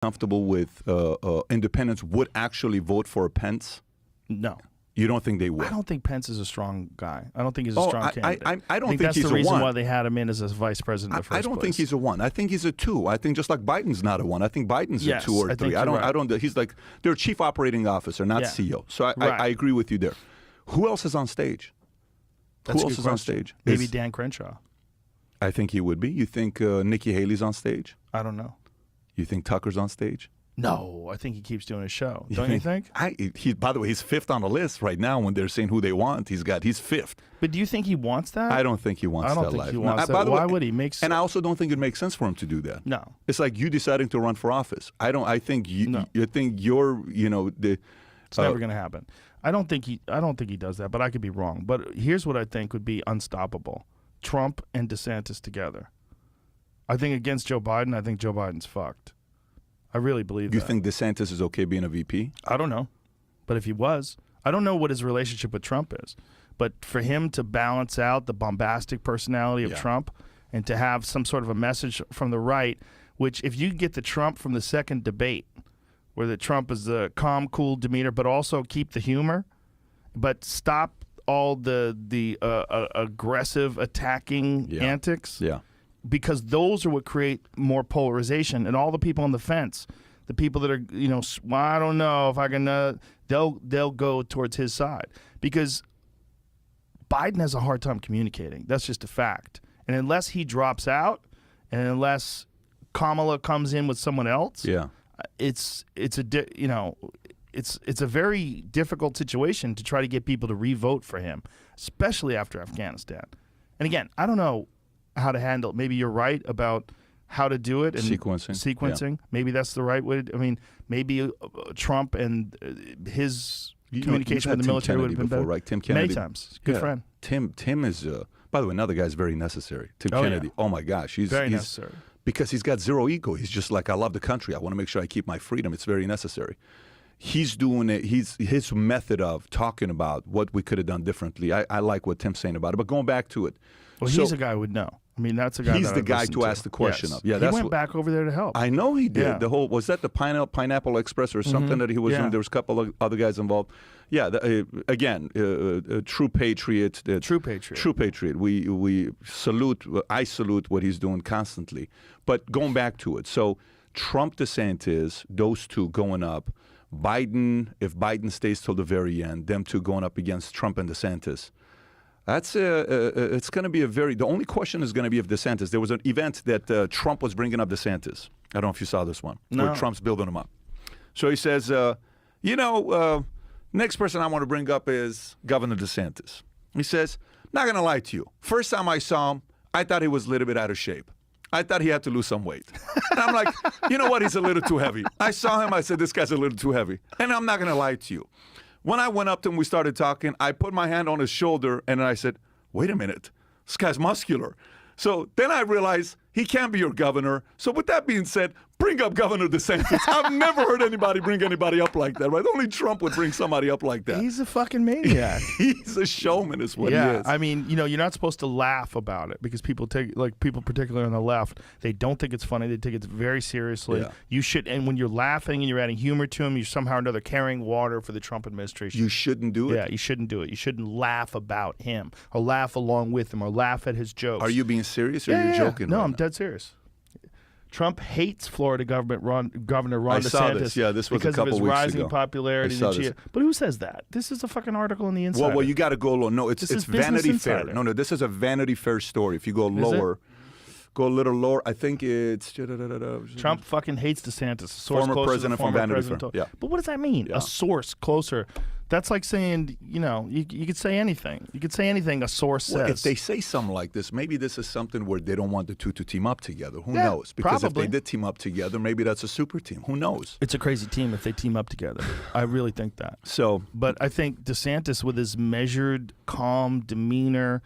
comfortable with independents would actually vote for Pence? No. You don't think they would? I don't think Pence is a strong guy. I don't think he's a strong candidate. I don't think that's he's the a reason one. why they had him in as a vice president in the first I don't place. think he's a one. I think he's a two. I think just like Biden's not a one. I think Biden's a two or three. I don't. He's like they're chief operating officer, not CEO. So I agree with you there. Who else is on stage? Who else is on stage? Maybe Dan Crenshaw. I think he would be. You think Nikki Haley's on stage? I don't know. You think Tucker's on stage? No, I think he keeps doing his show. Don't you think? By the way, he's fifth on the list right now when they're saying who they want. He's fifth. But do you think he wants that? I don't think he wants that life. I don't think he wants that. Why would he? And I also don't think it makes sense for him to do that. No. It's like you deciding to run for office. I think you think you're, It's never going to happen. I don't think he does that, but I could be wrong. But here's what I think would be unstoppable. Trump and DeSantis together. I think against Joe Biden, I think Joe Biden's fucked. I really believe that. You think DeSantis is okay being a VP? I don't know. But if he was, I don't know what his relationship with Trump is. But for him to balance out the bombastic personality of Trump and to have some sort of a message from the right, which if you get the Trump from the second debate, where the Trump is the calm, cool demeanor, but also keep the humor, but stop all the aggressive attacking antics. Yeah. Because those are what create more polarization, and all the people on the fence, the people that are, well, I don't know if I can, they'll go towards his side because Biden has a hard time communicating. That's just a fact. And unless he drops out, and unless Kamala comes in with someone else, it's a very difficult situation to try to get people to re-vote for him, especially after Afghanistan. And again, I don't know how to handle it. Maybe you're right about how to do it and sequencing. Yeah. Maybe that's the right way. I mean, maybe Trump and his communication with the military would have been better. Right? Tim Kennedy. Many times. Good friend. Tim is, by the way, another guy's very necessary. Tim Kennedy. Yeah. Oh my gosh, he's necessary. Because he's got zero ego. He's just like, I love the country. I want to make sure I keep my freedom. It's very necessary. He's doing it. His method of talking about what we could have done differently. I like what Tim's saying about it. But going back to it. Well, he's a guy who would know. I mean, that's a guy. He's the guy to ask the question of. Yeah, he went back over there to help. I know he did. Yeah. The whole was that the Pineapple Express or something that he was in. There was a couple of other guys involved. Yeah, again, true patriot. True patriot. True patriot. We salute. I salute what he's doing constantly. But going back to it, so Trump, DeSantis, those two going up. Biden, if Biden stays till the very end, them two going up against Trump and DeSantis. That's it's going to be the only question is going to be if DeSantis. There was an event that Trump was bringing up DeSantis. I don't know if you saw this one. No. Where Trump's building him up. So he says, next person I want to bring up is Governor DeSantis. He says, not going to lie to you. First time I saw him, I thought he was a little bit out of shape. I thought he had to lose some weight. And I'm like, you know what? He's a little too heavy. I saw him. I said, this guy's a little too heavy. And I'm not going to lie to you. When I went up to him, we started talking. I put my hand on his shoulder, and I said, wait a minute. This guy's muscular. So then I realized he can't be your governor. So with that being said, bring up Governor DeSantis. I've never heard anybody bring anybody up like that, right? Only Trump would bring somebody up like that. He's a fucking maniac. He's a showman is what he is. I mean, you're not supposed to laugh about it because people particularly on the left, they don't think it's funny. They take it very seriously. Yeah. You should, and when you're laughing and you're adding humor to him, you're somehow or another carrying water for the Trump administration. You shouldn't do it. Yeah, you shouldn't do it. You shouldn't laugh about him or laugh along with him or laugh at his jokes. Are you being serious or are you joking? No, right I'm now? dead serious. Trump hates Florida Governor Ron DeSantis. I saw this. Yeah, this was because a couple of his weeks rising ago. popularity. But who says that? This is a fucking article in the Insider. Well, you got to go low. No, it's Vanity Fair. No, this is a Vanity Fair story. If you go lower, go a little lower. I think it's Trump fucking hates DeSantis. A source former president from Vanity Fair. Yeah. But what does that mean? Yeah. A source closer. That's like saying, you could say anything. You could say anything a source says. If they say something like this, maybe this is something where they don't want the two to team up together. Who knows? Because probably. If they did team up together, maybe that's a super team. Who knows? It's a crazy team if they team up together. I really think that. But I think DeSantis, with his measured, calm demeanor